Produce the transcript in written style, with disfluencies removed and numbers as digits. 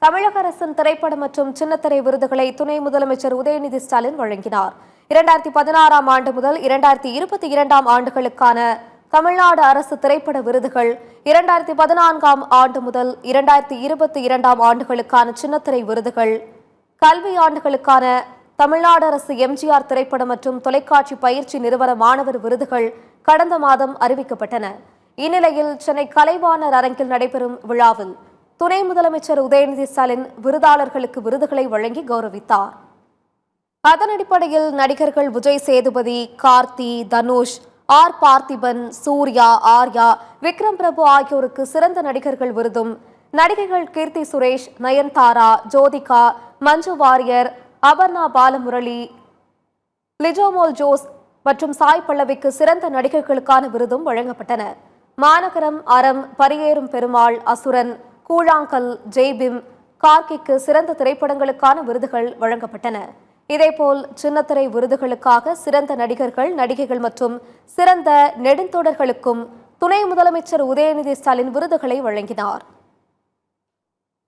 தமிழக அரசின் திரைப்பட மற்றும் சின்னத்திரை விருதுகளை துணை முதலமைச்சர் உதயநிதி ஸ்டாலின் வழங்கினார். 2016ஆம் ஆண்டு முதல் 2022ஆம் ஆண்டுகளுக்கான தமிழ்நாடு அரசு திரைப்பட விருதுகள், 2014ஆம் ஆண்டு முதல் 2022ஆம் ஆண்டுகளுக்கான சின்னத்திரை விருதுகள், கல்வி ஆண்டுகளுக்கான தமிழ்நாடு அரசு எம்ஜிஆர் திரைப்பட மற்றும் தொலைக்காட்சி பயிற்சி நிறுவன மாணவர் விருதுகள் கடந்த மாதம் அறிவிக்கப்பட்டன. இந்நிலையில் சென்னை கலைவாணர் அரங்கில் நடைபெறும் விழாவில் துணை முதலமைச்சர் உதயநிதி ஸ்டாலின் விருதாளர்களுக்கு விருதுகளை வழங்கி கௌரவித்தார். அதன் அடிப்படையில் நடிகர்கள் விஜய் சேதுபதி, கார்த்தி, தனுஷ், ஆர் பார்த்திபன், சூர்யா, ஆர்யா, விக்ரம் பிரபு ஆகியோருக்கு சிறந்த நடிகர்கள் விருதும், நடிகைகள் கீர்த்தி சுரேஷ், நயன்தாரா, ஜோதிகா, மஞ்சு வாரியர், அபர்ணா பாலமுரளி, லிஜோமோல் ஜோஸ் மற்றும் சாய் பல்லவிக்கு சிறந்த நடிகர்களுக்கான விருதும் வழங்கப்பட்டன. மாநகரம், அறம், பரியேறும் பெருமாள், அசுரன், கூழாங்கல், ஜெய்பிம், கார்கிக்கு சிறந்த திரைப்படங்களுக்கான விருதுகள் வழங்கப்பட்டன. இதேபோல் சின்னத்திரை விருதுகளுக்காக சிறந்த நடிகர்கள், நடிகைகள் மற்றும் சிறந்த நெடுந்தொடர்களுக்கும் துணை முதலமைச்சர் உதயநிதி ஸ்டாலின் விருதுகளை வழங்கினார்.